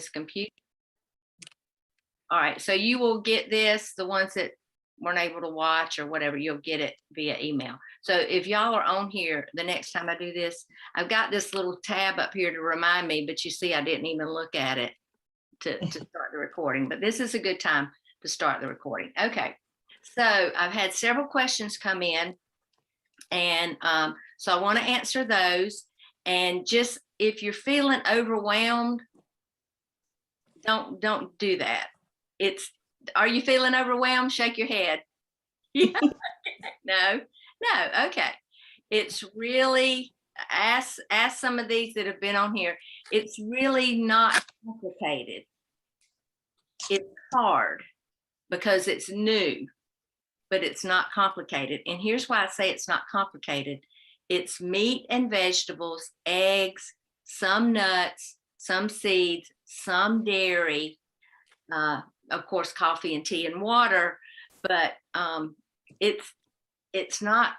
this computer. All right, so you will get this, the ones that weren't able to watch or whatever, you'll get it via email. So if y'all are on here, the next time I do this, I've got this little tab up here to remind me, but you see I didn't even look at it to start the recording, but this is a good time to start the recording. Okay, so I've had several questions come in, and so I want to answer those. And just if you're feeling overwhelmed, don't do that. Are you feeling overwhelmed? Shake your head. No, okay. It's really, ask some of these that have been on here. It's really not complicated. It's hard because it's new, but it's not complicated. And here's why I say it's not complicated. It's meat and vegetables, eggs, some nuts, some seeds, some dairy, of course, coffee and tea and water, but it's not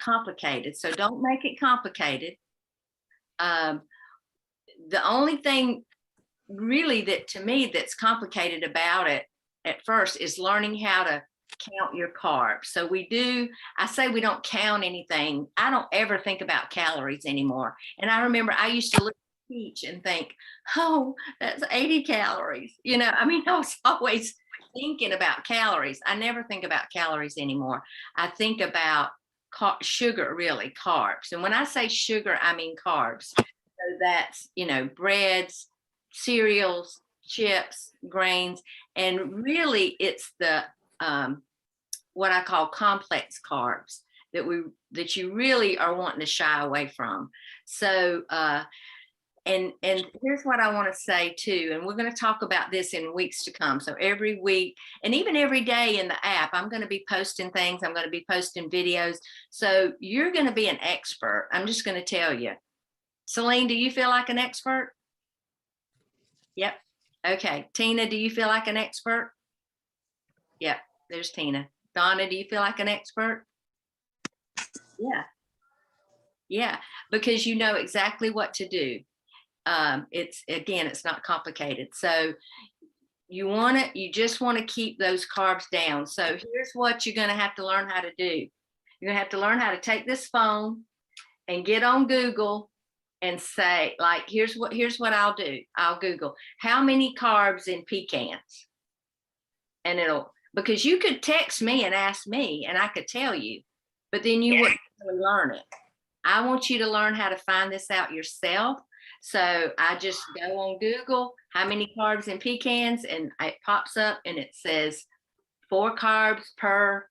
complicated. So don't make it complicated. The only thing really that to me that's complicated about it at first is learning how to count your carbs. So I say we don't count anything. I don't ever think about calories anymore. And I remember I used to look at each and think, oh, that's 80 calories. You know, I mean, I was always thinking about calories. I never think about calories anymore. I think about sugar, really, carbs. And when I say sugar, I mean carbs. So that's, you know, breads, cereals, chips, grains, and really it's the what I call complex carbs that you really are wanting to shy away from. So and here's what I want to say too, and we're going to talk about this in weeks to come. So every week and even every day in the app, I'm going to be posting things. I'm going to be posting videos. So you're going to be an expert. I'm just going to tell you. Celine, do you feel like an expert? Yep. Okay. Tina, do you feel like an expert? Yep. There's Tina. Donna, do you feel like an expert? Yeah. Yeah. Because you know exactly what to do. It's not complicated. So you just want to keep those carbs down. So here's what you're going to have to learn how to do. You're going to have to learn how to take this phone and get on Google and say, like, here's what I'll do. I'll Google how many carbs in pecans. And because you could text me and ask me and I could tell you, but then you wouldn't really learn it. I want you to learn how to find this out yourself. So I just go on Google, how many carbs in pecans, and it pops up and it says 4 carbs per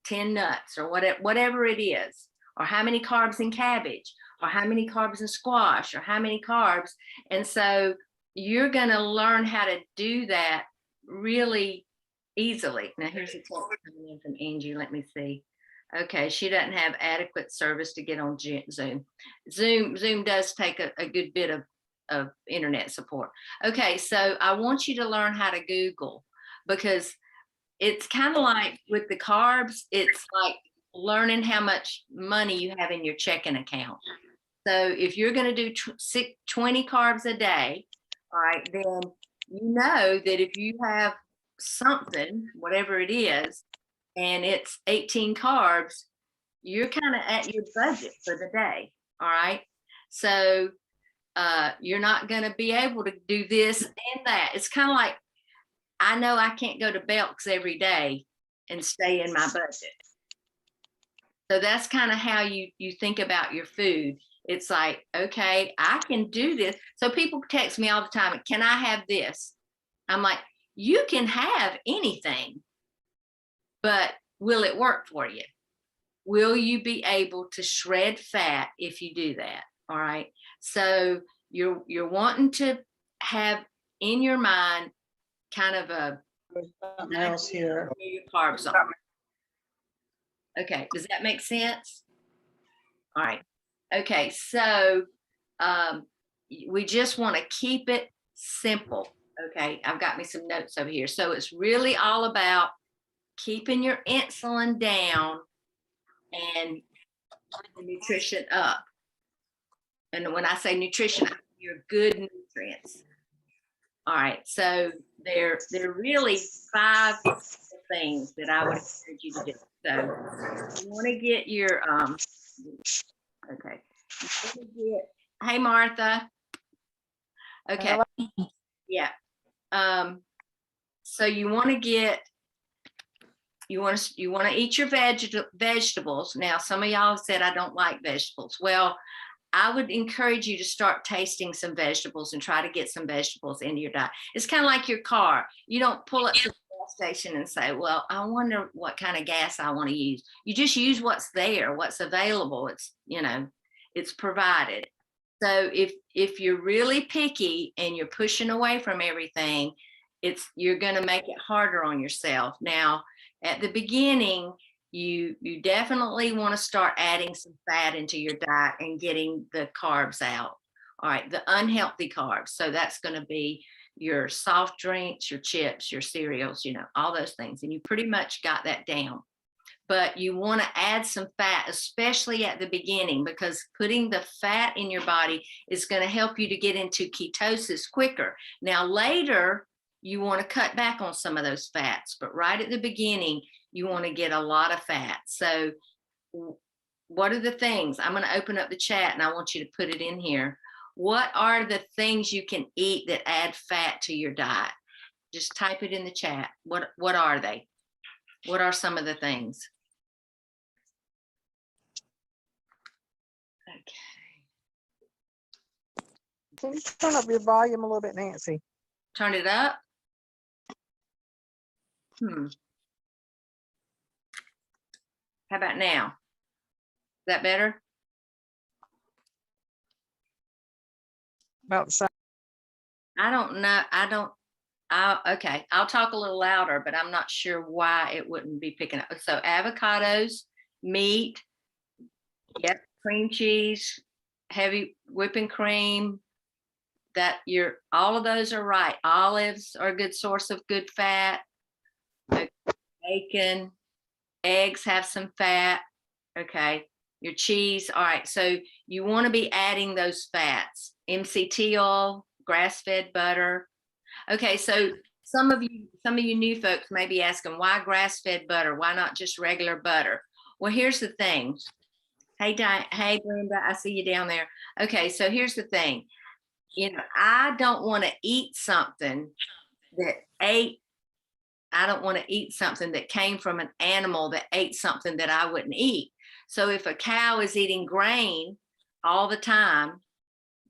10 nuts or whatever it is, or how many carbs in cabbage, or how many carbs in squash, or how many carbs. And so you're going to learn how to do that really easily. Now here's a text coming in from Angie. Let me see. Okay, she doesn't have adequate service to get on Zoom. Zoom does take a good bit of internet support. Okay, so I want you to learn how to Google, because it's kind of like with the carbs, it's like learning how much money you have in your checking account. So if you're going to do 20 carbs a day, all right, then you know that if you have something, whatever it is, and it's 18 carbs, you're kind of at your budget for the day. All right. So you're not going to be able to do this and that. It's kind of like, I know I can't go to Belk's every day and stay in my budget. So that's kind of how you think about your food. It's like, okay, I can do this. So people text me all the time, can I have this? I'm like, you can have anything, but will it work for you? Will you be able to shred fat if you do that? All right. So you're wanting to have in your mind kind of a something else here. Your carbs on. Okay, does that make sense? All right. Okay, so we just want to keep it simple. Okay, I've got me some notes over here. So it's really all about keeping your insulin down and the nutrition up. And when I say nutrition, I mean your good nutrients. All right, so there are really 5 things that I would encourage you to do. So you want to get your okay. You wanna get, hey Martha. Okay. Yeah. So you want to get, you want to eat your vegetables. Now, some of y'all said I don't like vegetables. Well, I would encourage you to start tasting some vegetables and try to get some vegetables into your diet. It's kind of like your car. You don't pull up to the gas station and say, well, I wonder what kind of gas I want to use. You just use what's there, what's available. It's, you know, it's provided. So if you're really picky and you're pushing away from everything, you're going to make it harder on yourself. Now, at the beginning, you definitely want to start adding some fat into your diet and getting the carbs out. All right, the unhealthy carbs. So that's going to be your soft drinks, your chips, your cereals, you know, all those things. And you pretty much got that down. But you want to add some fat, especially at the beginning, because putting the fat in your body is going to help you to get into ketosis quicker. Now, later, you want to cut back on some of those fats, but right at the beginning, you want to get a lot of fat. So what are the things? I'm going to open up the chat and I want you to put it in here. What are the things you can eat that add fat to your diet? Just type it in the chat. What are they? What are some of the things? Okay. Can you turn up your volume a little bit, Nancy? Turn it up. How about now? Is that better? About the same. I don't know. Okay, I'll talk a little louder, but I'm not sure why it wouldn't be picking up. So avocados, meat, yep, cream cheese, heavy whipping cream, all of those are right. Olives are a good source of good fat. Bacon, eggs have some fat. Okay, your cheese. All right, so you want to be adding those fats. MCT oil, grass-fed butter. Okay, so some of you new folks may be asking, why grass-fed butter? Why not just regular butter? Well, here's the thing. Hey, hey, Brenda, I see you down there. Okay, so here's the thing. You know, I don't want to eat something that came from an animal that ate something that I wouldn't eat. So if a cow is eating grain all the time,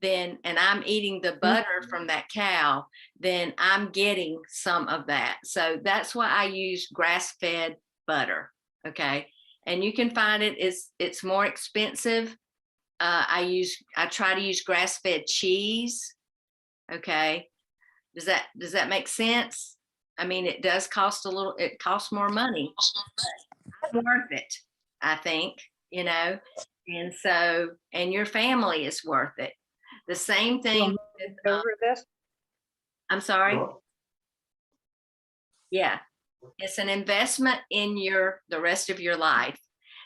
and I'm eating the butter from that cow, then I'm getting some of that. So that's why I use grass-fed butter. Okay. And you can find it's more expensive. I try to use grass-fed cheese. Okay. Does that make sense? I mean, it does cost it costs more money, but it's worth it, I think, you know, and your family is worth it. The same thing. I'm sorry. Yeah, it's an investment in the rest of your life.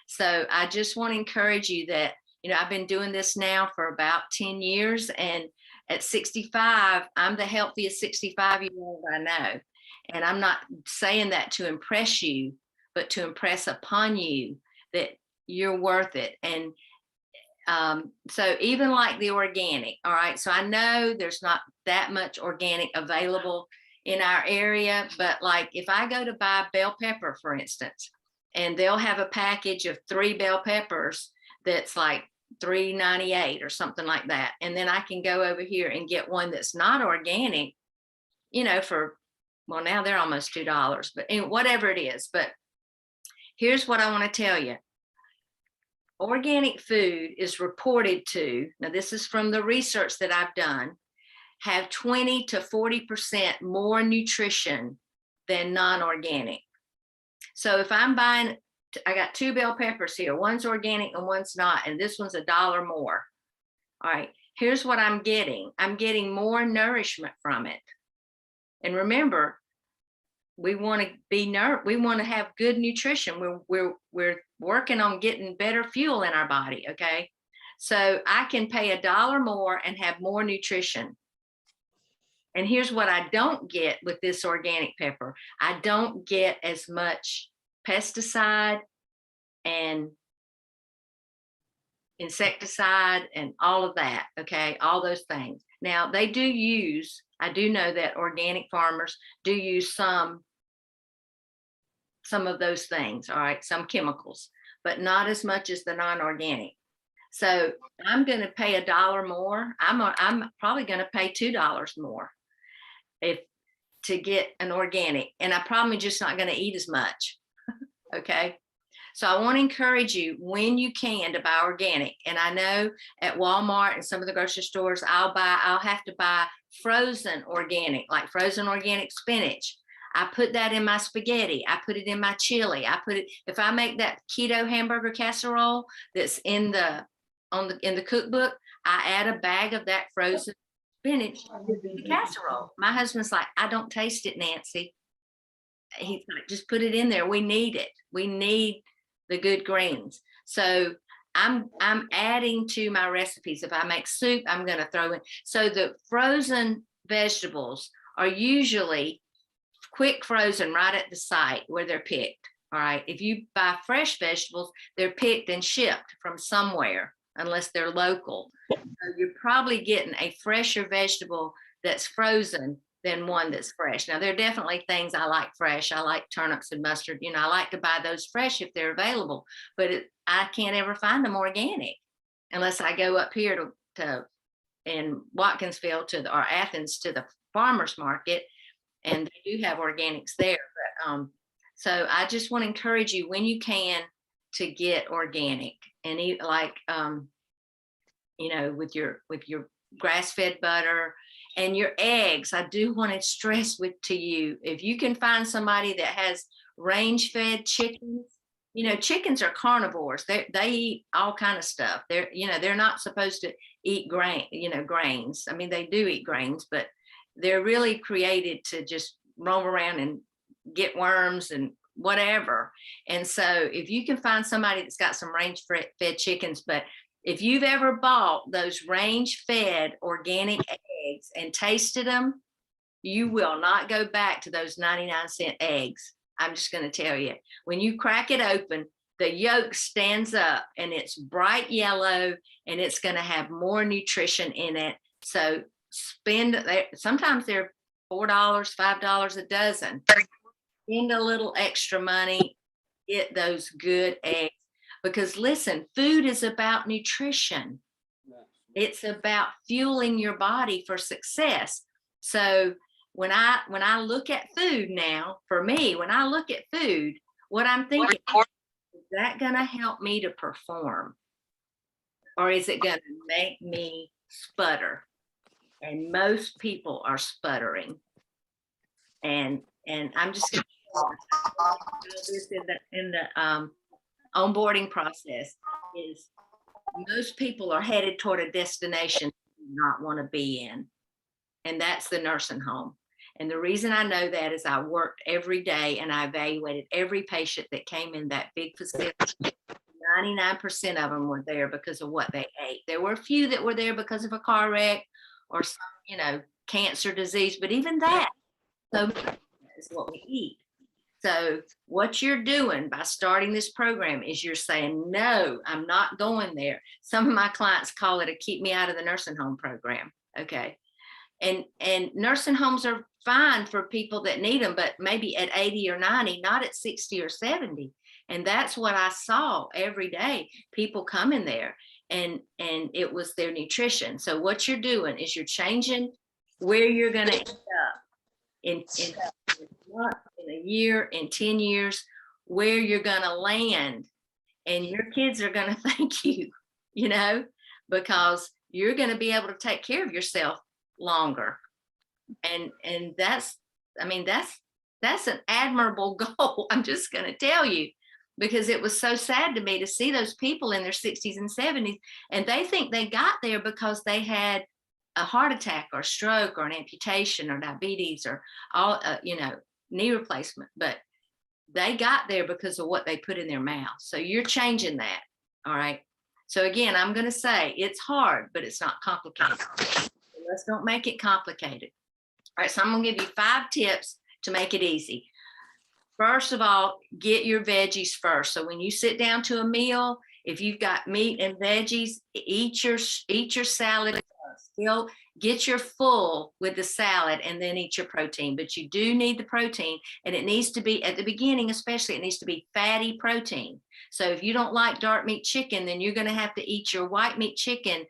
So I just want to encourage you that, you know, I've been doing this now for about 10 years, and at 65, I'm the healthiest 65-year-old I know. And I'm not saying that to impress you, but to impress upon you that you're worth it. And so even like the organic, all right, so I know there's not that much organic available in our area, but like if I go to buy bell pepper, for instance, and they'll have a package of 3 bell peppers that's like $3.98 or something like that, and then I can go over here and get one that's not organic, you know, well, now they're almost $2, but whatever it is. But here's what I want to tell you. Organic food is reported to, now this is from the research that I've done, have 20 to 40% more nutrition than non-organic. So if I'm buying, I got 2 bell peppers here, one's organic and one's not, and this one's $1 more. All right, here's what I'm getting. I'm getting more nourishment from it. And remember, we want to have good nutrition. We're working on getting better fuel in our body. Okay, so I can pay $1 more and have more nutrition. And here's what I don't get with this organic pepper. I don't get as much pesticide and insecticide and all of that, okay, all those things. Now they do use, I do know that organic farmers do use some of those things, all right, some chemicals, but not as much as the non-organic. So I'm going to pay $1 more. I'm probably going to pay $2 more if to get an organic, and I probably just not going to eat as much. Okay. So I want to encourage you when you can to buy organic. And I know at Walmart and some of the grocery stores, I'll have to buy frozen organic, like frozen organic spinach. I put that in my spaghetti. I put it in my chili. If I make that keto hamburger casserole that's in the cookbook, I add a bag of that frozen spinach to the casserole. My husband's like, I don't taste it, Nancy. He's like, just put it in there. We need it. We need the good greens. So I'm adding to my recipes. If I make soup, I'm going to throw in. So the frozen vegetables are usually quick frozen right at the site where they're picked. All right. If you buy fresh vegetables, they're picked and shipped from somewhere, unless they're local. So you're probably getting a fresher vegetable that's frozen than one that's fresh. Now, there are definitely things I like fresh. I like turnips and mustard. You know, I like to buy those fresh if they're available, but I can't ever find them organic unless I go up here to in Watkinsville or Athens to the farmer's market, and they do have organics there. But so I just want to encourage you when you can to get organic and eat like you know, with your grass-fed butter and your eggs. I do want to stress to you, if you can find somebody that has range-fed chickens, you know, chickens are carnivores. They eat all kind of stuff. They're not supposed to eat grains. I mean, they do eat grains, but they're really created to just roam around and get worms and whatever. And so if you can find somebody that's got some range-fed chickens, but if you've ever bought those range-fed organic eggs and tasted them, you will not go back to those 99-cent eggs. I'm just going to tell you, when you crack it open, the yolk stands up and it's bright yellow and it's going to have more nutrition in it. So sometimes they're $4, $5 a dozen. Spend a little extra money, get those good eggs. Because listen, food is about nutrition. It's about fueling your body for success. So when I look at food now, for me, when I look at food, what I'm thinking, is that going to help me to perform? Or is it going to make me sputter? And most people are sputtering. And I'm just going to do this in the onboarding process is most people are headed toward a destination they do not want to be in, and that's the nursing home. And the reason I know that is I worked every day and I evaluated every patient that came in that big facility. 99% of them were there because of what they ate. There were a few that were there because of a car wreck or some, you know, cancer disease, but even that, so is what we eat. So what you're doing by starting this program is you're saying, no, I'm not going there. Some of my clients call it a keep me out of the nursing home program. Okay. And nursing homes are fine for people that need them, but maybe at 80 or 90, not at 60 or 70. And that's what I saw every day. People come in there and it was their nutrition. So what you're doing is you're changing where you're going to end up in a year, in 10 years, where you're going to land, and your kids are going to thank you, you know, because you're going to be able to take care of yourself longer. And that's an admirable goal. I'm just going to tell you, because it was so sad to me to see those people in their 60s and 70s, and they think they got there because they had a heart attack or stroke or an amputation or diabetes or all, knee replacement, but they got there because of what they put in their mouth. So you're changing that. All right. So again, I'm going to say it's hard, but it's not complicated. Let's don't make it complicated. All right, so I'm gonna give you 5 tips to make it easy. First of all, get your veggies first. So when you sit down to a meal, if you've got meat and veggies, eat your salad first. Still get your full with the salad and then eat your protein. But you do need the protein, and it needs to be at the beginning, especially it needs to be fatty protein. So if you don't like dark meat chicken, then you're going to have to eat your white meat chicken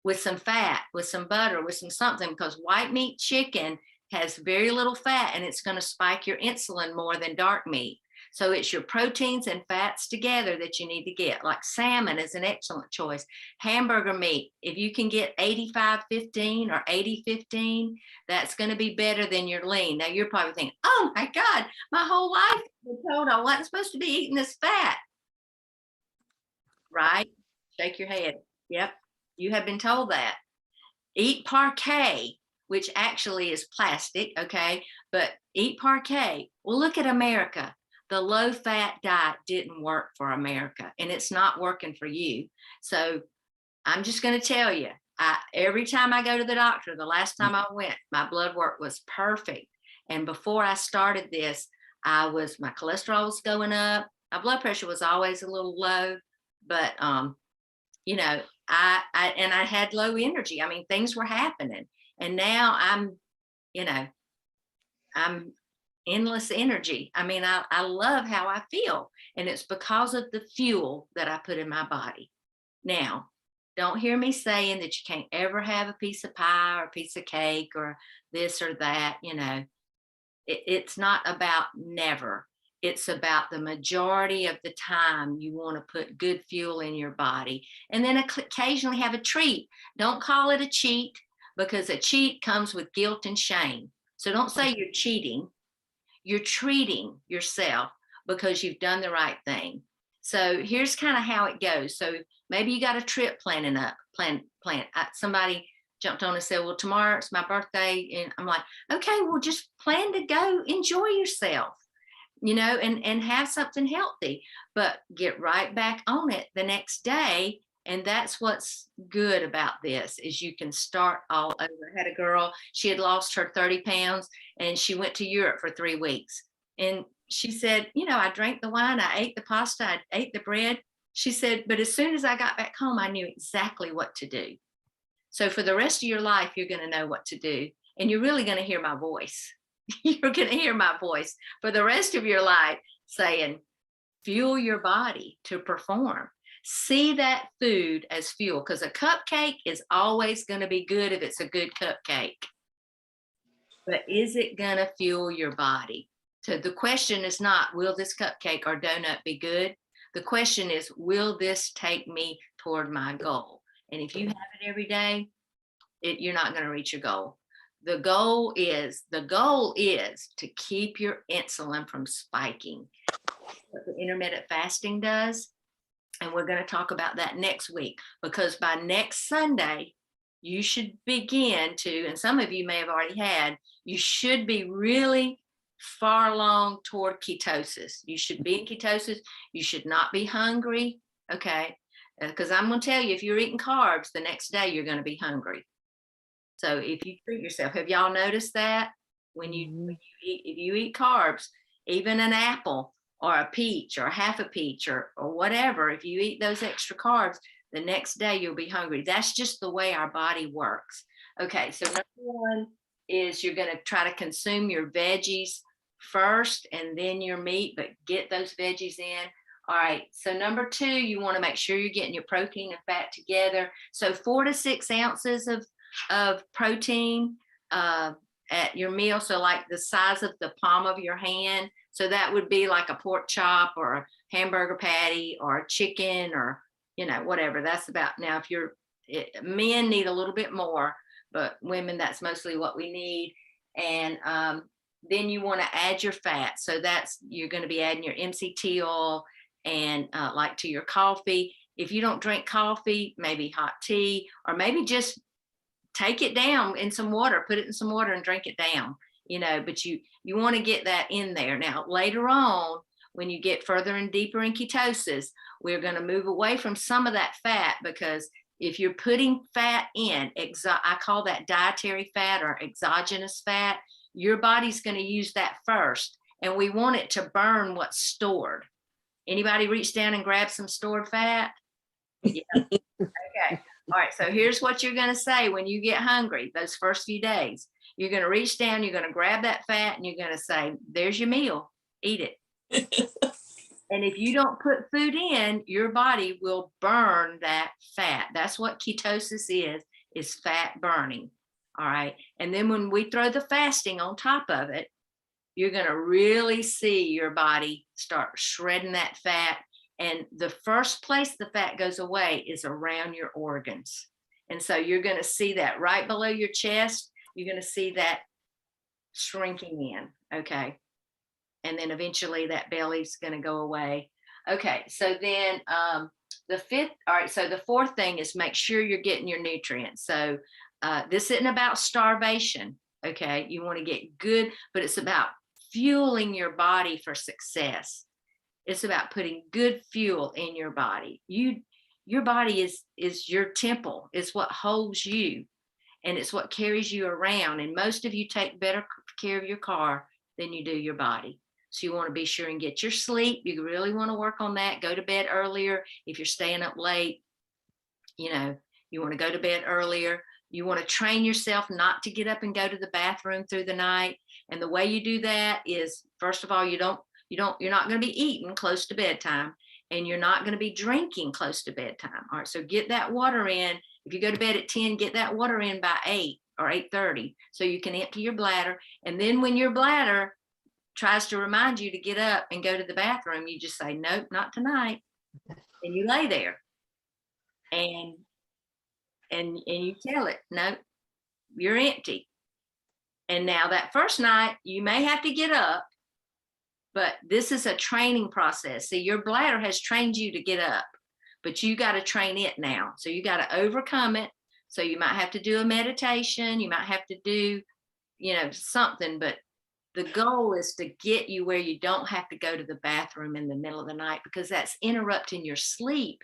with some fat, with some butter, with some something, because white meat chicken has very little fat and it's going to spike your insulin more than dark meat. So it's your proteins and fats together that you need to get. Like salmon is an excellent choice. Hamburger meat, if you can get 85-15 or 80-15, that's going to be better than your lean. Now you're probably thinking, oh my God, my whole life I've been told I wasn't supposed to be eating this fat. Right? Shake your head. Yep. You have been told that. Eat parquet, which actually is plastic, okay? But eat parquet. Well, look at America. The low-fat diet didn't work for America, and it's not working for you. So I'm just going to tell you, every time I go to the doctor, the last time I went, my blood work was perfect. And before I started this, my cholesterol was going up. My blood pressure was always a little low, but you know, I had low energy. I mean, things were happening, and now I'm endless energy. I mean, I love how I feel, and it's because of the fuel that I put in my body. Now, don't hear me saying that you can't ever have a piece of pie or a piece of cake or this or that. It's not about never. It's about the majority of the time you want to put good fuel in your body, and then occasionally have a treat. Don't call it a cheat, because a cheat comes with guilt and shame. So don't say you're cheating. You're treating yourself because you've done the right thing. So here's kind of how it goes. So maybe you got a trip planning up. Somebody jumped on and said, well, tomorrow it's my birthday. And I'm like, okay, well, just plan to go enjoy yourself, and have something healthy, but get right back on it the next day. And that's what's good about this, is you can start all over. I had a girl, she had lost her 30 pounds and she went to Europe for 3 weeks. And she said, I drank the wine, I ate the pasta, I ate the bread. She said, but as soon as I got back home, I knew exactly what to do. So for the rest of your life, you're going to know what to do. And you're really going to hear my voice. You're going to hear my voice for the rest of your life saying, fuel your body to perform. See that food as fuel, because a cupcake is always going to be good if it's a good cupcake. But is it going to fuel your body? So the question is not, will this cupcake or donut be good? The question is, will this take me toward my goal? And if you have it every day, you're not going to reach your goal. The goal is to keep your insulin from spiking. What the intermittent fasting does, and we're going to talk about that next week, because by next Sunday, you should begin to, and some of you may have already you should be really far along toward ketosis. You should be in ketosis. You should not be hungry, okay? Because I'm going to tell you, if you're eating carbs, the next day you're going to be hungry. So if you treat yourself, have y'all noticed that? When you eat, if you eat carbs, even an apple or a peach or half a peach or whatever, if you eat those extra carbs, the next day you'll be hungry. That's just the way our body works. Okay, so number one is you're going to try to consume your veggies first and then your meat, but get those veggies in. All right, so number two, you want to make sure you're getting your protein and fat together. So 4 to 6 ounces of protein at your meal. So like the size of the palm of your hand. So that would be like a pork chop or a hamburger patty or a chicken or, whatever. That's about, now if men need a little bit more, but women, that's mostly what we need. And then you want to add your fat. So you're going to be adding your MCT oil and like to your coffee. If you don't drink coffee, maybe hot tea, or maybe just take it down in some water, put it in some water and drink it down, but you want to get that in there. Now, later on, when you get further and deeper in ketosis, we're going to move away from some of that fat, because if you're putting fat in, I call that dietary fat or exogenous fat, your body's going to use that first. And we want it to burn what's stored. Anybody reach down and grab some stored fat? Yeah. Okay. All right. So here's what you're going to say when you get hungry those first few days. You're going to reach down, you're going to grab that fat, and you're going to say, there's your meal, eat it. And if you don't put food in, your body will burn that fat. That's what ketosis is fat burning. All right. And then when we throw the fasting on top of it, you're going to really see your body start shredding that fat. And the first place the fat goes away is around your organs. And so you're going to see that right below your chest. You're going to see that shrinking in. Okay. And then eventually that belly's going to go away. Okay. So then the fourth thing is make sure you're getting your nutrients. So this isn't about starvation. Okay. You want to get good, but it's about fueling your body for success. It's about putting good fuel in your body. Your body is your temple. It's what holds you, and it's what carries you around. And most of you take better care of your car than you do your body. So you want to be sure and get your sleep. You really want to work on that. Go to bed earlier. If you're staying up late, you want to go to bed earlier. You want to train yourself not to get up and go to the bathroom through the night. And the way you do that is, first of all, you're not going to be eating close to bedtime, and you're not going to be drinking close to bedtime. All right. So get that water in. If you go to bed at 10, get that water in by 8 or 8:30 so you can empty your bladder. And then when your bladder tries to remind you to get up and go to the bathroom, you just say, nope, not tonight. And you lay there and you tell it, nope, you're empty. And now that first night, you may have to get up, but this is a training process. See, your bladder has trained you to get up, but you got to train it now. So you got to overcome it. So you might have to do a meditation. You might have to do, something, but the goal is to get you where you don't have to go to the bathroom in the middle of the night, because that's interrupting your sleep.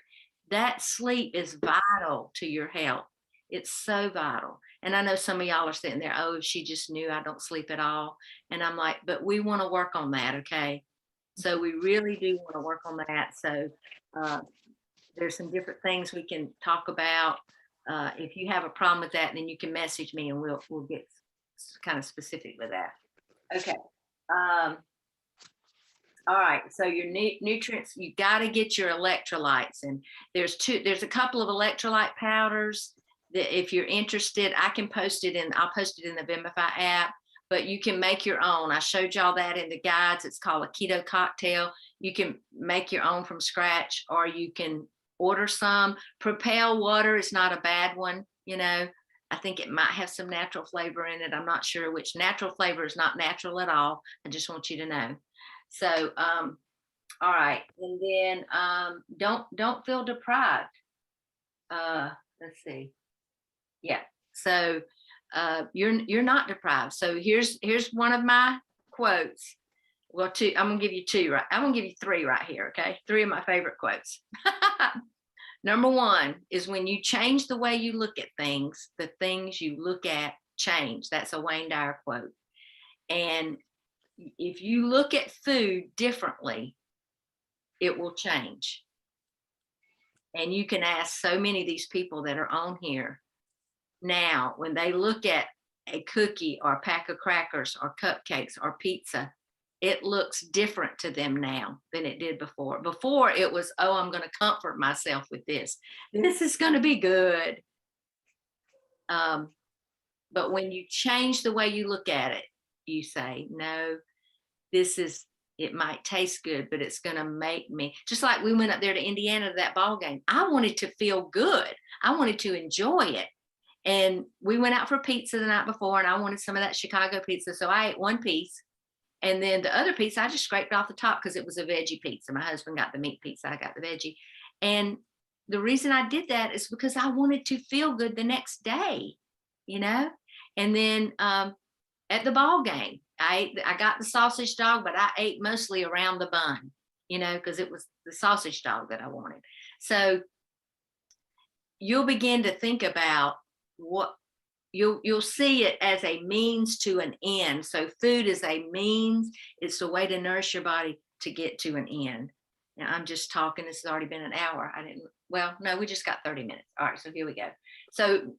That sleep is vital to your health. It's so vital. And I know some of y'all are sitting there, oh, if she just knew I don't sleep at all. And I'm like, but we want to work on that. Okay. So we really do want to work on that. So there's some different things we can talk about. If you have a problem with that, then you can message me and we'll get kind of specific with that. Okay. All right. So your nutrients, you got to get your electrolytes. And there's a couple of electrolyte powders that if you're interested, I'll post it in the Vimify app, but you can make your own. I showed y'all that in the guides. It's called a keto cocktail. You can make your own from scratch, or you can order some. Propel water is not a bad one. I think it might have some natural flavor in it. I'm not sure which. Natural flavor is not natural at all. I just want you to know. So, all right. And then don't feel deprived. Let's see. Yeah. So you're not deprived. So here's one of my quotes. Well, I'm gonna give you two, right? I'm gonna give you three right here. Okay. 3 of my favorite quotes. Number 1 is, when you change the way you look at things, the things you look at change. That's a Wayne Dyer quote. And if you look at food differently, it will change. And you can ask so many of these people that are on here now, when they look at a cookie or a pack of crackers or cupcakes or pizza, it looks different to them now than it did before. Before it was, oh, I'm going to comfort myself with this. This is going to be good. But when you change the way you look at it, you say, no, it might taste good, but it's going to make me, just like we went up there to Indiana to that ball game. I wanted to feel good. I wanted to enjoy it. And we went out for pizza the night before, and I wanted some of that Chicago pizza. So I ate one piece. And then the other piece, I just scraped off the top because it was a veggie pizza. My husband got the meat pizza. I got the veggie. And the reason I did that is because I wanted to feel good the next day, And then at the ball game, I got the sausage dog, but I ate mostly around the bun, because it was the sausage dog that I wanted. So you'll begin to think about what you'll see it as a means to an end. So food is a means, it's a way to nourish your body to get to an end. Now I'm just talking, this has already been an hour. Well, no, we just got 30 minutes. All right, so here we go. So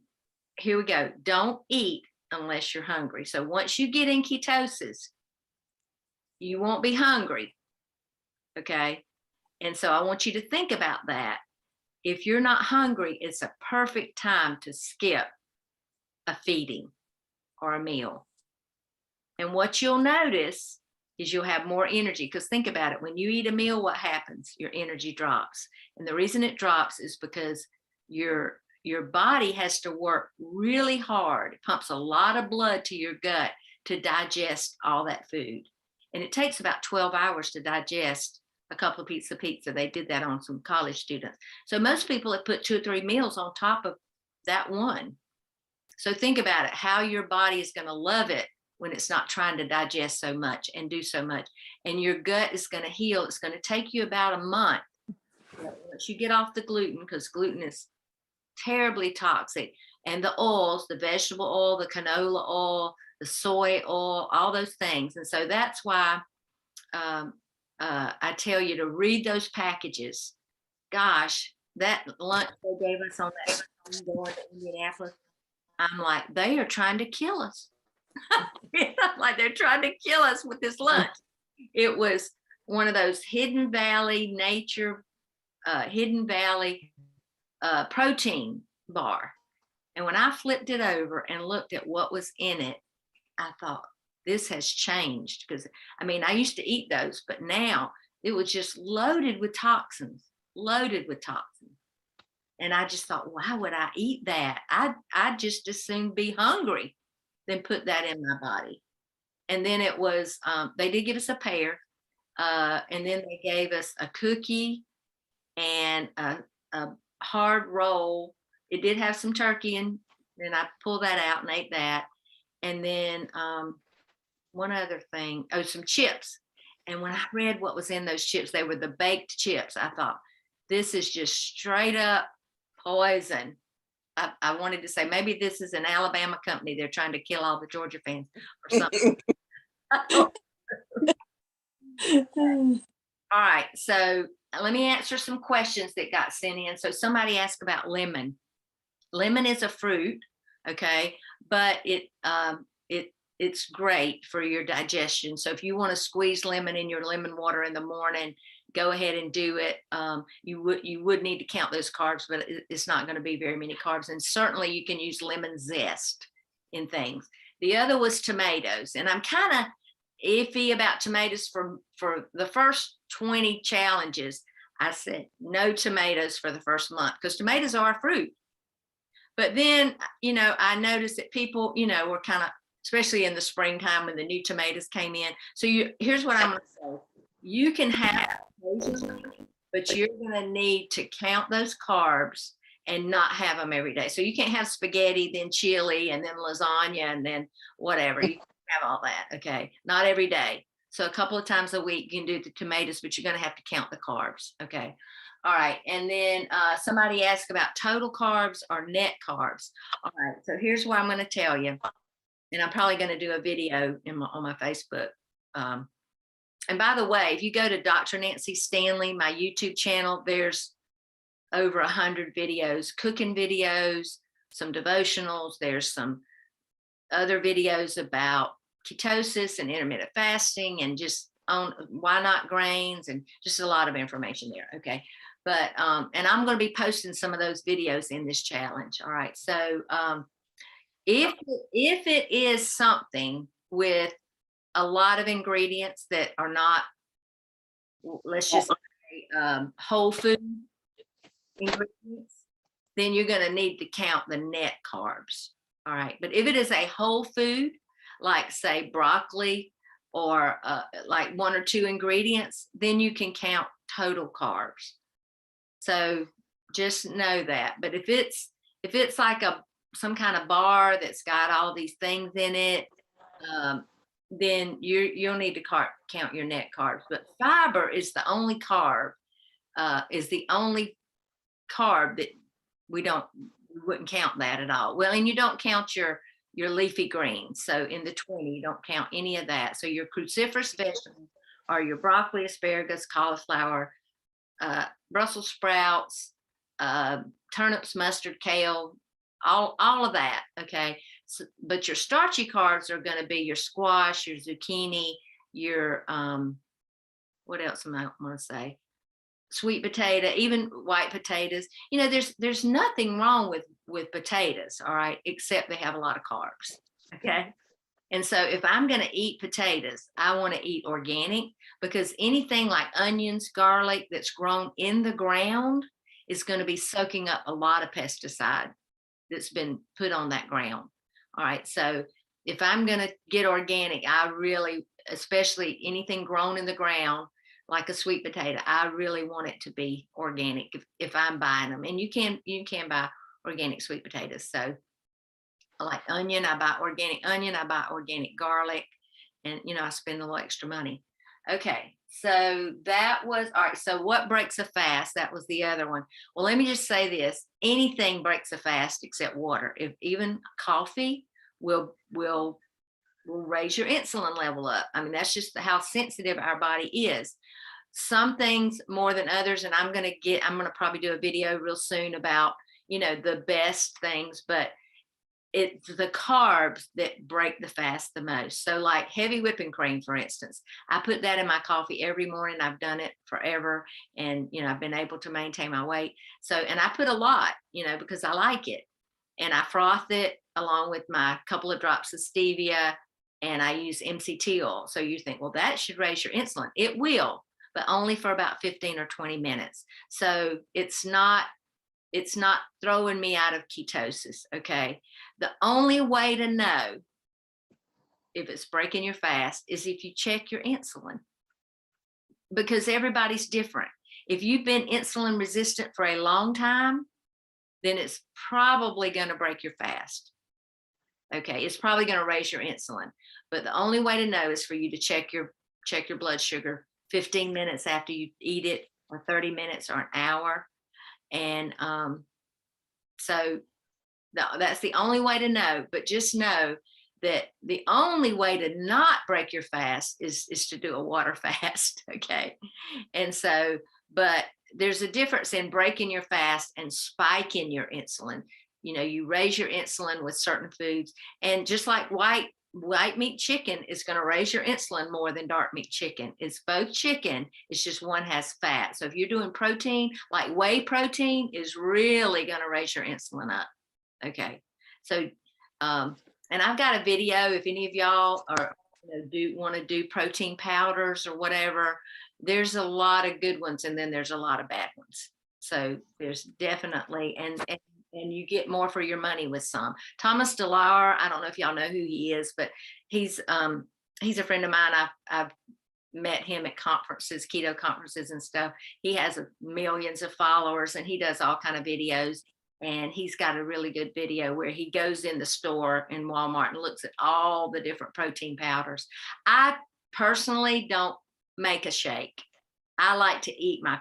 here we go. Don't eat unless you're hungry. So once you get in ketosis, you won't be hungry. Okay. And so I want you to think about that. If you're not hungry, it's a perfect time to skip a feeding or a meal. And what you'll notice is you'll have more energy, because think about it. When you eat a meal, what happens? Your energy drops. And the reason it drops is because your body has to work really hard. It pumps a lot of blood to your gut to digest all that food. And it takes about 12 hours to digest a couple of pieces of pizza. They did that on some college students. So most people have put 2 or 3 meals on top of that one. So think about it, how your body is going to love it when it's not trying to digest so much and do so much. And your gut is going to heal. It's going to take you about a month once you get off the gluten, because gluten is terribly toxic. And the oils, the vegetable oil, the canola oil, the soy oil, all those things. And so that's why I tell you to read those packages. Gosh, that lunch they gave us on that going to Indianapolis, I'm like, they are trying to kill us. Like they're trying to kill us with this lunch. It was one of those Hidden Valley protein bar. And when I flipped it over and looked at what was in it, I thought, this has changed. Because I mean, I used to eat those, but now it was just loaded with toxins. And I just thought, why would I eat that? I'd just as soon be hungry than put that in my body. And then it was, they did give us a pear, and then they gave us a cookie and a hard roll. It did have some turkey, and then I pulled that out and ate that. And then one other thing, some chips. And when I read what was in those chips, they were the baked chips. I thought, this is just straight up poison. I wanted to say, maybe this is an Alabama company. They're trying to kill all the Georgia fans or something. All right. So let me answer some questions that got sent in. So somebody asked about lemon. Lemon is a fruit, okay, but it's great for your digestion. So if you want to squeeze lemon in your lemon water in the morning, go ahead and do it. You would need to count those carbs, but it's not going to be very many carbs. And certainly you can use lemon zest in things. The other was tomatoes, and I'm kind of iffy about tomatoes for the first 20 challenges. I said no tomatoes for the first month, because tomatoes are a fruit. But then, I noticed that people, were kind of, especially in the springtime when the new tomatoes came in. So here's what I'm going to say. You can have occasionally, but you're going to need to count those carbs and not have them every day. So you can't have spaghetti, then chili, and then lasagna, and then whatever. You can have all that, okay? Not every day. So a couple of times a week you can do the tomatoes, but you're going to have to count the carbs, okay? All right, and then somebody asked about total carbs or net carbs. All right, so here's what I'm going to tell you, and I'm probably going to do a video on my Facebook. And by the way, if you go to Dr. Nancy Stanley, my YouTube channel, there's over 100 videos, cooking videos, some devotionals. There's some other videos about ketosis and intermittent fasting, and just on why not grains, and just a lot of information there. Okay. But, and I'm going to be posting some of those videos in this challenge. All right. So if it is something with a lot of ingredients that are not, let's just say, whole food ingredients, then you're going to need to count the net carbs. All right. But if it is a whole food, like say broccoli, or like 1 or 2 ingredients, then you can count total carbs. So just know that. But if it's like some kind of bar that's got all these things in it, then you'll need to count your net carbs. But fiber is the only carb, that we wouldn't count that at all. Well, and you don't count your leafy greens. So in the 20, you don't count any of that. So your cruciferous vegetables are your broccoli, asparagus, cauliflower, Brussels sprouts, turnips, mustard, kale, all of that. Okay. So, but your starchy carbs are going to be your squash, your zucchini, your, what else am I going to say? Sweet potato, even white potatoes. You know, there's nothing wrong with potatoes, all right, except they have a lot of carbs. Okay. And so if I'm going to eat potatoes, I want to eat organic, because anything like onions, garlic that's grown in the ground is going to be soaking up a lot of pesticide that's been put on that ground. All right. So if I'm going to get organic, I really, especially anything grown in the ground, like a sweet potato, I really want it to be organic if I'm buying them. And you can buy organic sweet potatoes. So like onion, I buy organic onion, I buy organic garlic, and I spend a little extra money. Okay, so that was all right. So what breaks a fast? That was the other one. Well, let me just say this: anything breaks a fast except water. If even coffee will raise your insulin level up. I mean, that's just how sensitive our body is. Some things more than others, and I'm gonna probably do a video real soon about the best things, but it's the carbs that break the fast the most. So like heavy whipping cream, for instance, I put that in my coffee every morning. I've done it forever, and I've been able to maintain my weight. So, and I put a lot, because I like it, and I froth it along with my couple of drops of stevia, and I use MCT oil. So you think, well, that should raise your insulin. It will, but only for about 15 or 20 minutes. So it's not throwing me out of ketosis. Okay. The only way to know if it's breaking your fast is if you check your insulin, because everybody's different. If you've been insulin resistant for a long time, then it's probably going to break your fast. Okay. It's probably going to raise your insulin, but the only way to know is for you to check your blood sugar 15 minutes after you eat it, or 30 minutes, or an hour. And so that's the only way to know. But just know that the only way to not break your fast is to do a water fast. Okay. And so, but there's a difference in breaking your fast and spiking your insulin. You raise your insulin with certain foods, and just like white meat chicken is going to raise your insulin more than dark meat chicken. It's both chicken, it's just one has fat. So if you're doing protein, like whey protein is really going to raise your insulin up. Okay. So and I've got a video, if any of y'all are want to do protein powders or whatever, there's a lot of good ones, and then there's a lot of bad ones. So there's definitely, and you get more for your money with some. Thomas DeLauer, I don't know if y'all know who he is, but he's a friend of mine. I've met him at conferences, keto conferences and stuff. He has millions of followers, and he does all kind of videos. And he's got a really good video where he goes in the store in Walmart and looks at all the different protein powders. I personally don't make a shake. I like to eat my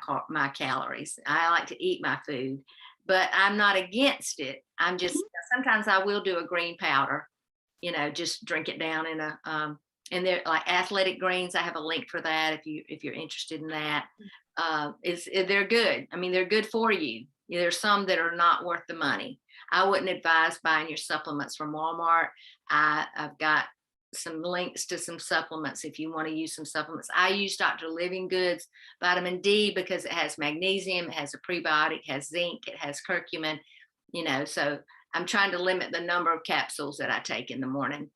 calories. I like to eat my food, but I'm not against it. I'm just, sometimes I will do a green powder, just drink it down in a, and they're like athletic greens. I have a link for that if you're interested in that. They're good. I mean, they're good for you. There's some that are not worth the money. I wouldn't advise buying your supplements from Walmart. I've got some links to some supplements if you want to use some supplements. I use Dr. Living Goods vitamin D because it has magnesium, it has a prebiotic, it has zinc, it has curcumin, so I'm trying to limit the number of capsules that I take in the morning.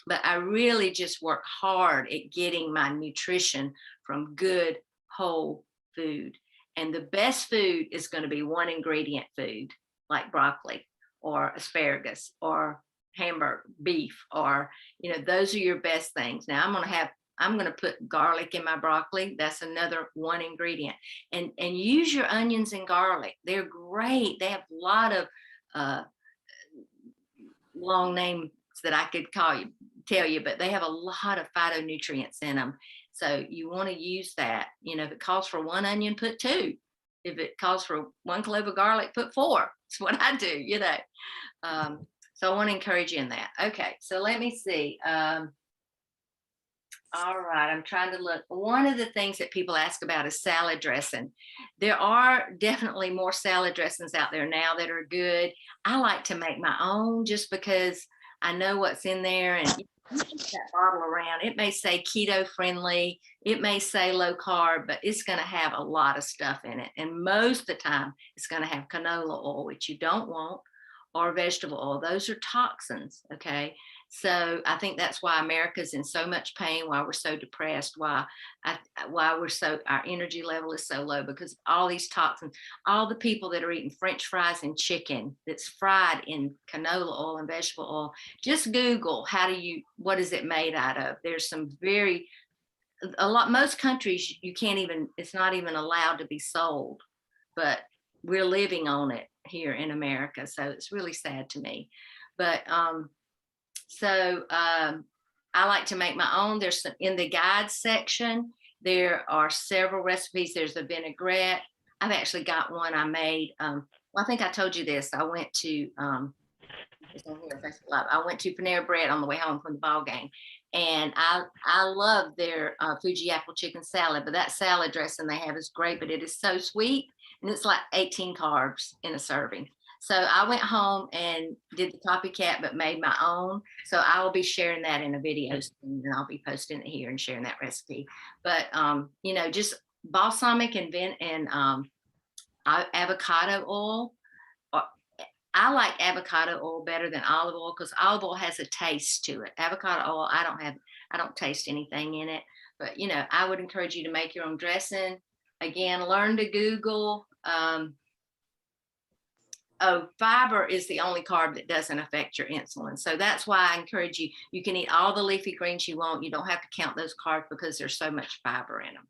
But I really just work hard at getting my nutrition from good whole food. And the best food is going to be one ingredient food, like broccoli or asparagus or hamburger beef, or those are your best things. Now I'm going to put garlic in my broccoli. That's another one ingredient. And use your onions and garlic. They're great. They have a lot of long names that I could tell you, but they have a lot of phytonutrients in them. So you want to use that. If it calls for one onion, put 2. If it calls for 1 clove of garlic, put 4. It's what I do, you know. So I want to encourage you in that. Okay, so let me see. All right, I'm trying to look. One of the things that people ask about is salad dressing. There are definitely more salad dressings out there now that are good. I like to make my own just because I know what's in there, and you keep that bottle around. It may say keto friendly, it may say low carb, but it's going to have a lot of stuff in it. And most of the time, it's going to have canola oil, which you don't want, or vegetable oil. Those are toxins. Okay. So I think that's why America's in so much pain, why we're so depressed, why we're so, our energy level is so low, because all these toxins, all the people that are eating French fries and chicken that's fried in canola oil and vegetable oil, just Google what is it made out of? There's some most countries you can't even, it's not even allowed to be sold, but we're living on it here in America. So it's really sad to me. But I like to make my own. There's some in the guides section. There are several recipes. There's a vinaigrette. I've actually got one I made. Well, I think I told you this. I went to it's on here, Facebook Live. I went to Panera Bread on the way home from the ball game, and I love their Fuji apple chicken salad. But that salad dressing they have is great, but it is so sweet, and it's like 18 carbs in a serving. So I went home and did the copycat, but made my own. So I will be sharing that in a video soon, and I'll be posting it here and sharing that recipe. But you know, just balsamic and avocado oil. I like avocado oil better than olive oil because olive oil has a taste to it. Avocado oil, I don't taste anything in it. But you know, I would encourage you to make your own dressing. Again, learn to Google. Fiber is the only carb that doesn't affect your insulin. So that's why I encourage you, you can eat all the leafy greens you want. You don't have to count those carbs because there's so much fiber in them.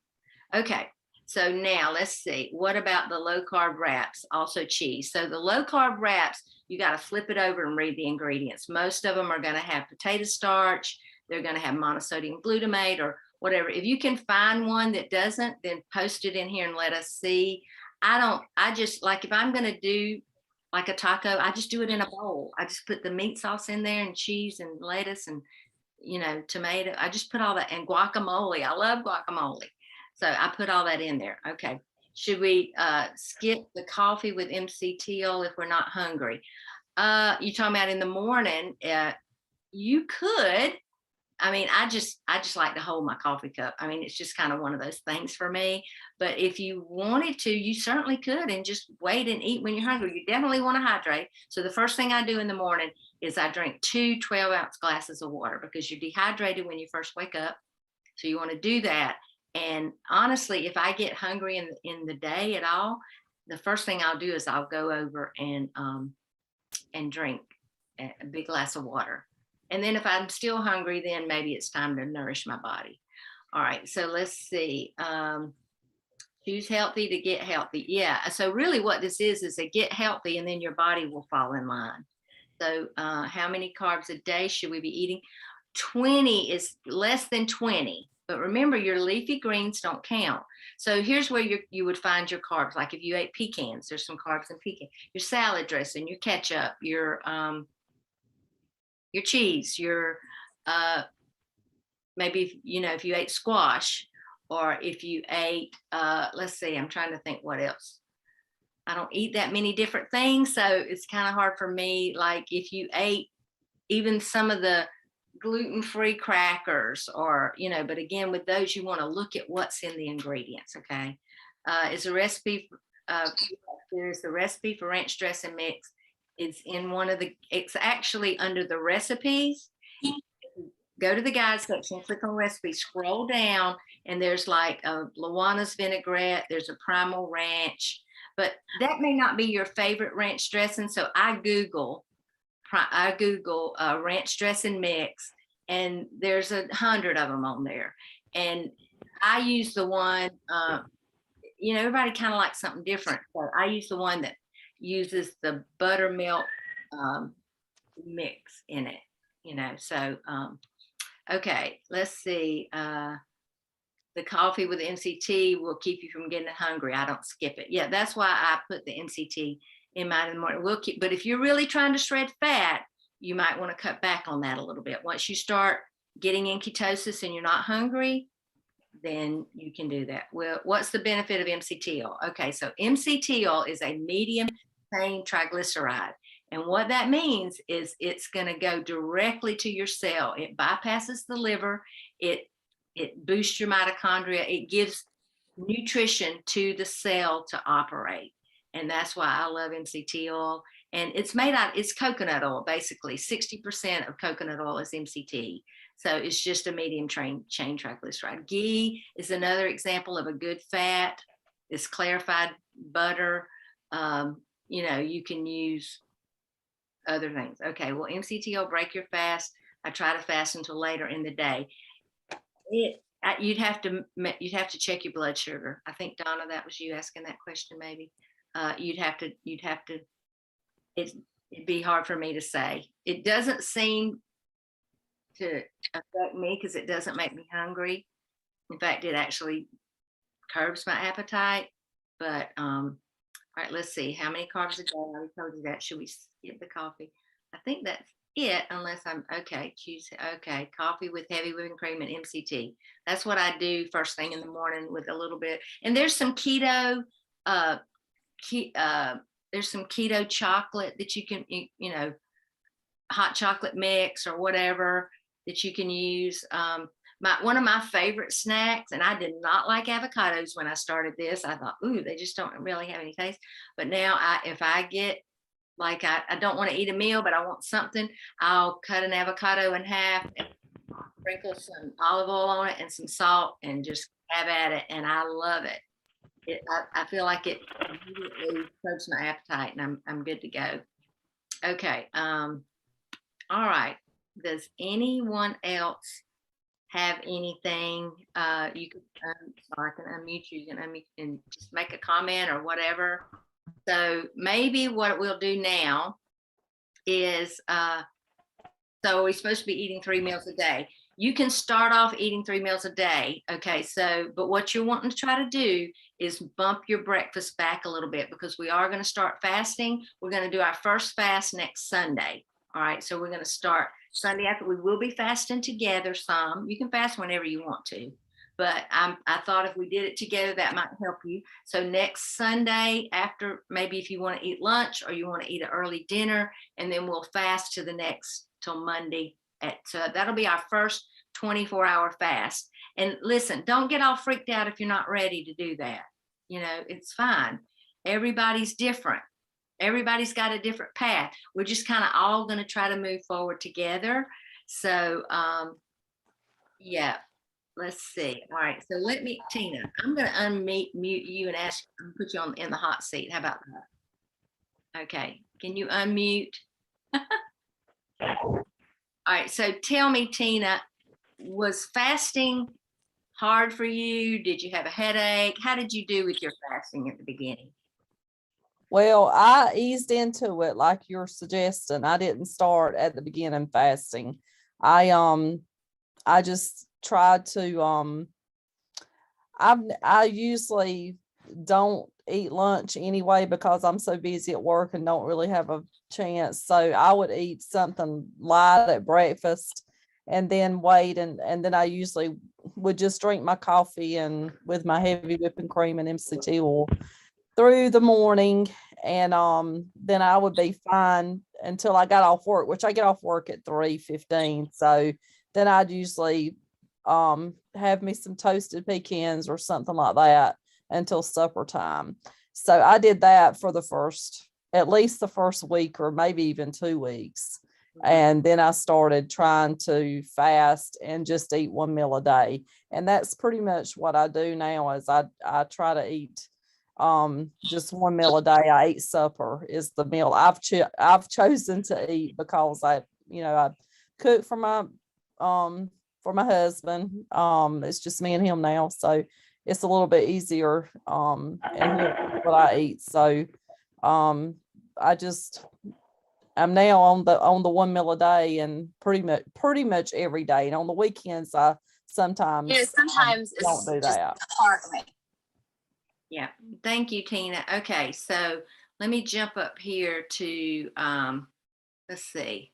Okay, so now let's see. What about the low carb wraps? Also cheese. So the low carb wraps, you got to flip it over and read the ingredients. Most of them are going to have potato starch. They're going to have monosodium glutamate or whatever. If you can find one that doesn't, then post it in here and let us see. I just like, if I'm going to do like a taco, I just do it in a bowl. I just put the meat sauce in there and cheese and lettuce and, you know, tomato. I just put all that, and guacamole. I love guacamole. So I put all that in there. Okay. Should we skip the coffee with MCT oil if we're not hungry? You talking about in the morning? You could. I mean, I just like to hold my coffee cup. I mean, it's just kind of one of those things for me. But if you wanted to, you certainly could, and just wait and eat when you're hungry. You definitely want to hydrate. So the first thing I do in the morning is I drink 2 12-ounce glasses of water because you're dehydrated when you first wake up. So you want to do that. And honestly, if I get hungry in the day at all, the first thing I'll do is I'll go over and drink a big glass of water. And then if I'm still hungry, then maybe it's time to nourish my body. All right, so let's see. Choose healthy to get healthy. Yeah, so really what this is a get healthy and then your body will fall in line. So how many carbs a day should we be eating? 20 is less than 20. But remember, your leafy greens don't count. So here's where you would find your carbs. Like if you ate pecans, there's some carbs in pecan. Your salad dressing, your ketchup, your cheese, your maybe, you know, if you ate squash, or if you ate, let's see, I'm trying to think what else. I don't eat that many different things, so it's kind of hard for me. Like if you ate even some of the gluten-free crackers, or, you know, but again, with those, you want to look at what's in the ingredients. Okay. Is a recipe, there's the recipe for ranch dressing mix. It's in it's actually under the recipes. Go to the guide section, click on recipes, scroll down, and there's like a Luana's vinaigrette, there's a primal ranch, but that may not be your favorite ranch dressing. So I Google ranch dressing mix, and there's 100 of them on there. And I use the one, you know, everybody kind of likes something different. So I use the one that uses the buttermilk mix in it, you know. So okay, let's see. The coffee with MCT will keep you from getting hungry. I don't skip it. Yeah, that's why I put the MCT in the morning. We'll keep, but if you're really trying to shred fat, you might want to cut back on that a little bit. Once you start getting in ketosis and you're not hungry, then you can do that. Well, what's the benefit of MCT oil? Okay, so MCT oil is a medium chain triglyceride. And what that means is it's going to go directly to your cell. It bypasses the liver. It boosts your mitochondria. It gives nutrition to the cell to operate. And that's why I love MCT oil. And it's coconut oil, basically. 60% of coconut oil is MCT. So it's just a medium chain triglyceride. Ghee is another example of a good fat. It's clarified butter. You can use other things. Okay, well, MCT oil, break your fast. I try to fast until later in the day. You'd have to check your blood sugar. I think, Donna, that was you asking that question, maybe. You'd have to, it'd be hard for me to say. It doesn't seem to affect me because it doesn't make me hungry. In fact, it actually curbs my appetite. But all right, let's see. How many carbs a day? I already told you that. Should we skip the coffee? I think that's it, unless I'm okay. Okay, coffee with heavy whipping cream and MCT. That's what I do first thing in the morning with a little bit. And there's some keto, there's some keto chocolate that you can, hot chocolate mix or whatever that you can use. One of my favorite snacks, and I did not like avocados when I started this. I thought, ooh, they just don't really have any taste. But now if I get, like, I don't want to eat a meal, but I want something, I'll cut an avocado in half and sprinkle some olive oil on it and some salt and just have at it. And I love it. I feel like it immediately curbs my appetite, and I'm good to go. Okay. All right. Does anyone else have anything? You can, so I can unmute you. You can unmute and just make a comment or whatever. So maybe what we'll do now is, so we're supposed to be eating 3 meals a day. You can start off eating 3 meals a day. Okay, so, but what you're wanting to try to do is bump your breakfast back a little bit, because we are going to start fasting. We're going to do our first fast next Sunday. All right, so we're going to start Sunday after. We will be fasting together some. You can fast whenever you want to, but I thought if we did it together, that might help you. So next Sunday after, maybe if you want to eat lunch or you want to eat an early dinner, and then we'll fast till Monday. So that'll be our first 24-hour fast. And listen, don't get all freaked out if you're not ready to do that. It's fine. Everybody's different. Everybody's got a different path. We're just kind of all going to try to move forward together. So, yeah, let's see. All right. So Tina, I'm going to unmute you and put you in the hot seat. How about that? Okay. Can you unmute? All right. So tell me, Tina, was fasting hard for you? Did you have a headache? How did you do with your fasting at the beginning? Well, I eased into it like you're suggesting. I didn't start at the beginning fasting. I just tried to I usually don't eat lunch anyway because I'm so busy at work and don't really have a chance. So I would eat something light at breakfast and then wait, and then I usually would just drink my coffee and with my heavy whipping cream and MCT oil through the morning, and then I would be fine until I got off work, which I get off work at 3:15. So then I'd usually have me some toasted pecans or something like that until supper time. So I did that for at least the first week or maybe even 2 weeks. And then I started trying to fast and just eat 1 meal a day. And that's pretty much what I do now is I try to eat just 1 meal a day. I eat supper is the meal I've chosen to eat because I cook for my husband. It's just me and him now, so it's a little bit easier and what I eat. So I'm now on the 1 meal a day, and pretty much every day. And on the weekends I sometimes don't do that. Yeah. Thank you, Tina. Okay. So let me jump up here to, let's see.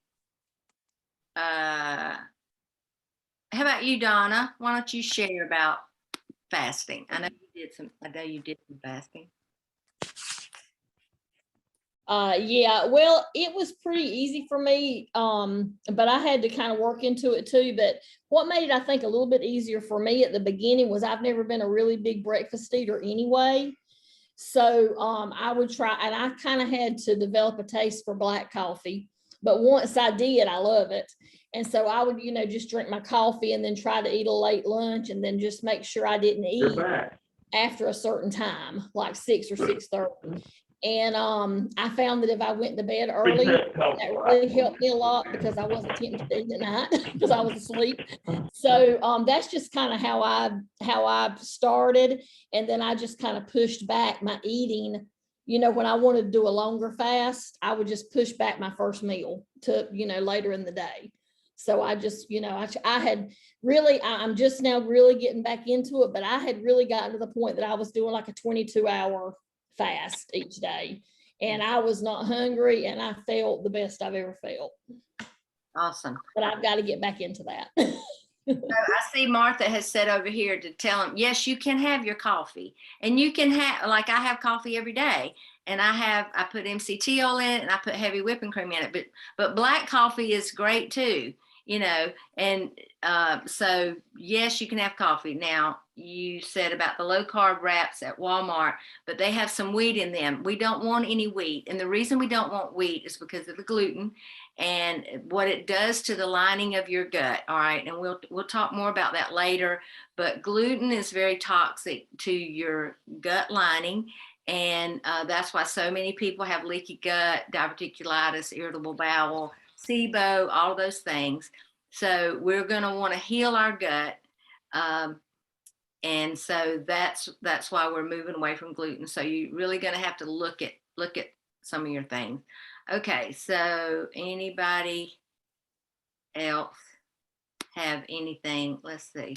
How about you, Donna? Why don't you share about fasting? I know you did some fasting. Yeah, well, it was pretty easy for me, but I had to kind of work into it too. But what made it, I think, a little bit easier for me at the beginning was I've never been a really big breakfast eater anyway. So I would try, and I kind of had to develop a taste for black coffee. But once I did, I love it. And so I would, just drink my coffee and then try to eat a late lunch and then just make sure I didn't eat after a certain time, like 6 or 6:30. And I found that if I went to bed early, that really helped me a lot because I wasn't tempted to eat at night because I was asleep. So that's just kind of how I started. And then I just kind of pushed back my eating. When I wanted to do a longer fast, I would just push back my first meal to, later in the day. So I just, I had really, I'm just now really getting back into it, but I had really gotten to the point that I was doing like a 22-hour fast each day, and I was not hungry, and I felt the best I've ever felt. Awesome. But I've got to get back into that. So I see Martha has said over here to tell him, yes, you can have your coffee, and you can have, like I have coffee every day, and I put MCT oil in it, and I put heavy whipping cream in it, but black coffee is great too, and so yes, you can have coffee. Now you said about the low carb wraps at Walmart, but they have some wheat in them. We don't want any wheat, and the reason we don't want wheat is because of the gluten and what it does to the lining of your gut. All right, and we'll talk more about that later, but gluten is very toxic to your gut lining, and that's why so many people have leaky gut, diverticulitis, irritable bowel, SIBO, all those things. So we're going to want to heal our gut, and so that's why we're moving away from gluten. So you're really going to have to look at some of your things. Okay, so anybody else have anything? Let's see.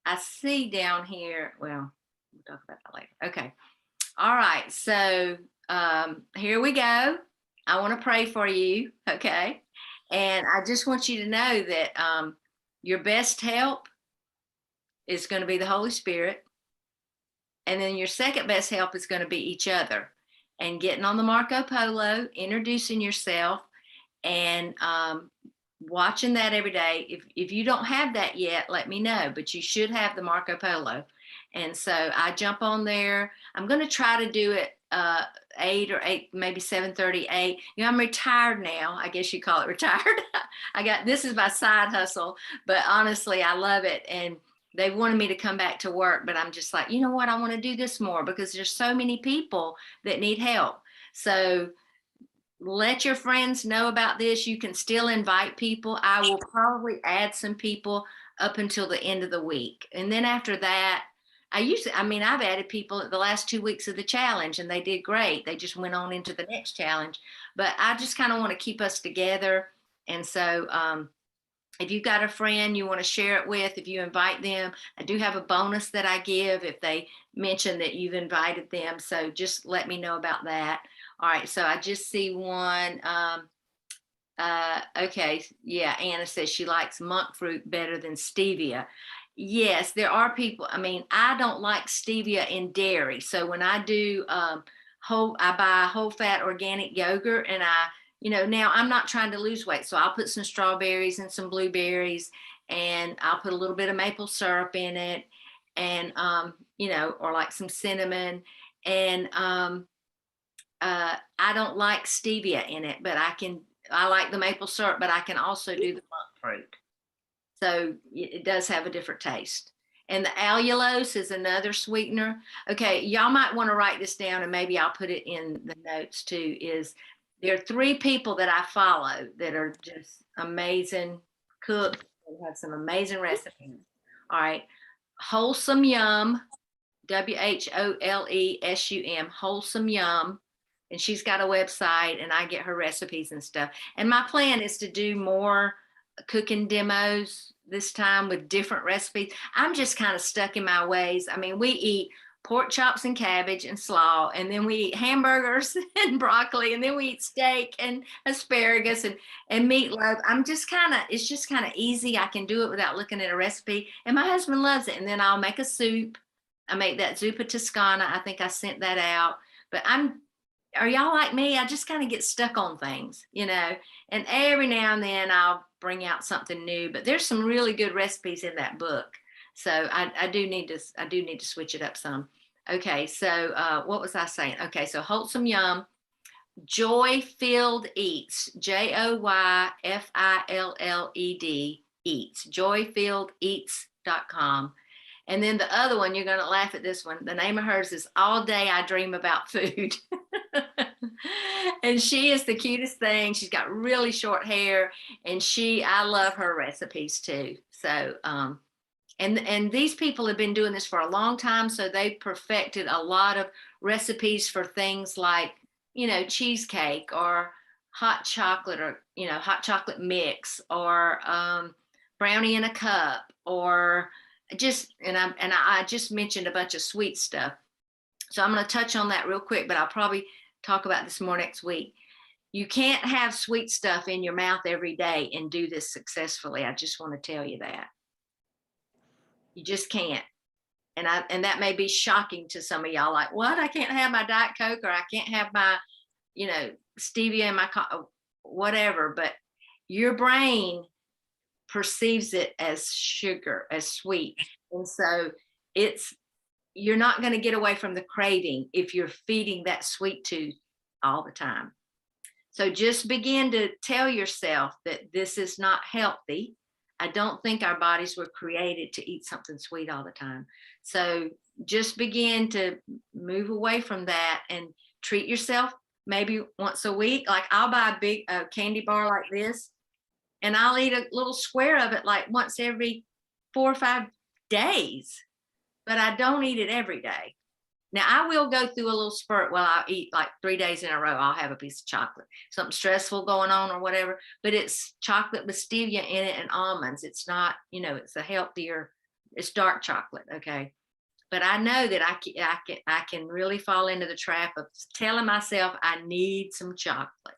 I see down here, well, we'll talk about that later. Okay. All right, so here we go. I want to pray for you, okay? And I just want you to know that your best help is going to be the Holy Spirit. And then your second best help is going to be each other. And getting on the Marco Polo, introducing yourself, and watching that every day. If you don't have that yet, let me know, but you should have the Marco Polo. And so I jump on there. I'm going to try to do it 8, maybe 7:38. I'm retired now. I guess you call it retired. This is my side hustle, but honestly, I love it. And they wanted me to come back to work, but I'm just like, you know what? I want to do this more because there's so many people that need help. So let your friends know about this. You can still invite people. I will probably add some people up until the end of the week. And then after that, I've added people at the last 2 weeks of the challenge and they did great. They just went on into the next challenge, but I just kind of want to keep us together. And so, if you've got a friend you want to share it with, if you invite them, I do have a bonus that I give if they mention that you've invited them. So just let me know about that. All right, so I just see one. Okay, yeah, Anna says she likes monk fruit better than stevia. Yes, there are people. I don't like stevia in dairy. So when I do I buy whole fat organic yogurt, and now I'm not trying to lose weight. So I'll put some strawberries and some blueberries, and I'll put a little bit of maple syrup in it, and or like some cinnamon, and I don't like stevia in it, but I like the maple syrup, but I can also do the monk fruit. So it does have a different taste. And the allulose is another sweetener. Okay, y'all might want to write this down, and maybe I'll put it in the notes too. There are 3 people that I follow that are just amazing cooks and have some amazing recipes. All right, Wholesome Yum, WHOLESUM, Wholesome Yum. And she's got a website, and I get her recipes and stuff. And my plan is to do more cooking demos this time with different recipes. I'm just kind of stuck in my ways. We eat pork chops and cabbage and slaw, and then we eat hamburgers and broccoli, and then we eat steak and asparagus and meatloaf. It's just kind of easy. I can do it without looking at a recipe, and my husband loves it. And then I'll make a soup. I make that zuppa Toscana. I think I sent that out, but are y'all like me? I just kind of get stuck on things, and every now and then I'll bring out something new, but there's some really good recipes in that book. So I do need to switch it up some. Okay, so what was I saying? Okay, so Wholesome Yum, Joy Filled Eats, JOYFILLED Eats, joyfilledeats.com. And then the other one, you're going to laugh at this one. The name of hers is All Day I Dream About Food. And she is the cutest thing. She's got really short hair, and I love her recipes too. So, and these people have been doing this for a long time, so they've perfected a lot of recipes for things like, cheesecake or hot chocolate, or hot chocolate mix, or brownie in a cup, or I just mentioned a bunch of sweet stuff. So I'm going to touch on that real quick, but I'll probably talk about this more next week. You can't have sweet stuff in your mouth every day and do this successfully. I just want to tell you that. You just can't. And that may be shocking to some of y'all, like, what? I can't have my Diet Coke, or I can't have my, stevia in my whatever, but your brain perceives it as sugar, as sweet. And so you're not going to get away from the craving if you're feeding that sweet tooth all the time. So just begin to tell yourself that this is not healthy. I don't think our bodies were created to eat something sweet all the time. So just begin to move away from that and treat yourself maybe once a week. Like, I'll buy a big candy bar like this, and I'll eat a little square of it like once every 4 or 5 days, but I don't eat it every day. Now, I will go through a little spurt while I eat like 3 days in a row. I'll have a piece of chocolate, something stressful going on or whatever, but it's chocolate with stevia in it and almonds. It's not, it's a healthier, it's dark chocolate. Okay. But I know that I can really fall into the trap of telling myself I need some chocolate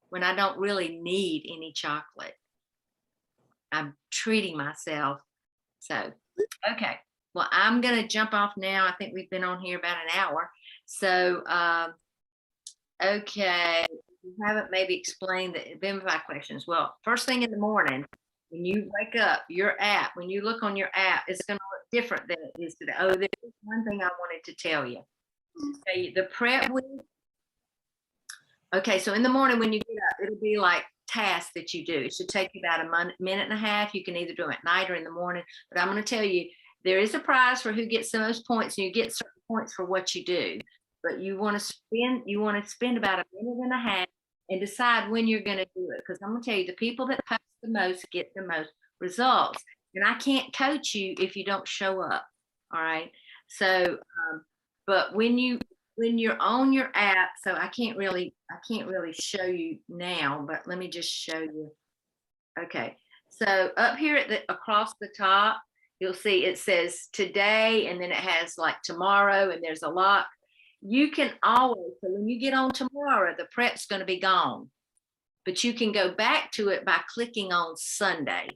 when I don't really need any chocolate. I'm treating myself. So, okay. Well, I'm going to jump off now. I think we've been on here about an hour. So, okay. You haven't maybe explained the Vimify questions. Well, first thing in the morning, when you wake up, your app, when you look on your app, it's going to look different than it is today. Oh, there's one thing I wanted to tell you. Okay, the prep week. Okay, so in the morning when you get up, it'll be like tasks that you do. It should take you about a minute and a half. You can either do them at night or in the morning. But I'm going to tell you, there is a prize for who gets the most points, and you get certain points for what you do. But you want to spend about a minute and a half and decide when you're going to do it. Because I'm going to tell you, the people that post the most get the most results. And I can't coach you if you don't show up. All right. So, but when you're on your app, so I can't really show you now, but let me just show you. Okay. So up here across the top, you'll see it says today, and then it has like tomorrow, and there's a lot. You can always, so when you get on tomorrow, the prep's going to be gone, but you can go back to it by clicking on Sunday,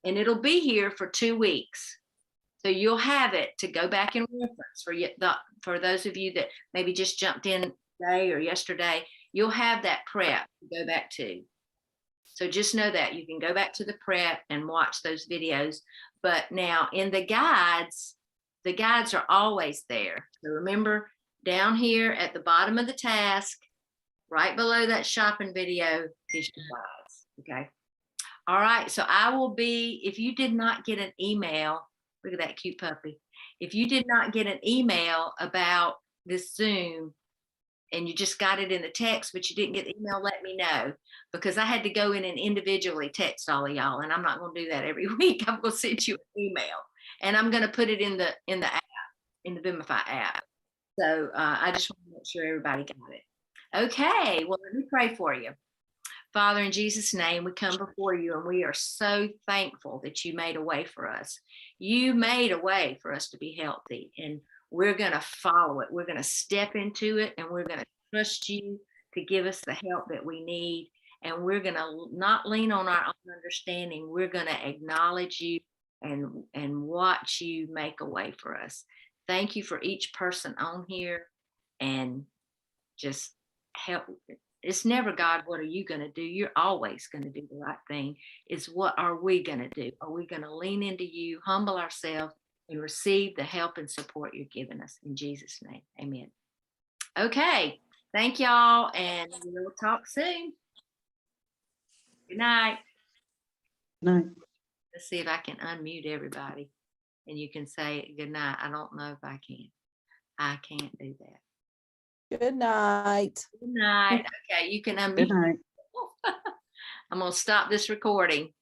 and it'll be here for 2 weeks. So you'll have it to go back and reference for those of you that maybe just jumped in today or yesterday. You'll have that prep to go back to. So just know that you can go back to the prep and watch those videos. But now in the guides are always there. So remember, down here at the bottom of the task, right below that shopping video is your guides. Okay. All right. So I will be, if you did not get an email, look at that cute puppy. If you did not get an email about this Zoom and you just got it in the text, but you didn't get the email, let me know, because I had to go in and individually text all of y'all, and I'm not going to do that every week. I'm going to send you an email, and I'm going to put it in the app, in the Vimify app. So I just want to make sure everybody got it. Okay, well, let me pray for you. Father, in Jesus' name, we come before you, and we are so thankful that you made a way for us. You made a way for us to be healthy, and we're going to follow it. We're going to step into it, and we're going to trust you to give us the help that we need. And we're going to not lean on our own understanding. We're going to acknowledge you and watch you make a way for us. Thank you for each person on here, and just help. It's never, God, what are you going to do? You're always going to do the right thing. It's what are we going to do? Are we going to lean into you, humble ourselves, and receive the help and support you're giving us? In Jesus' name, amen. Okay. Thank y'all, and we'll talk soon. Good night. No. Let's see if I can unmute everybody, and you can say good night. I don't know if I can. I can't do that. Good night. Good night. Okay, you can unmute. Good night. I'm going to stop this recording.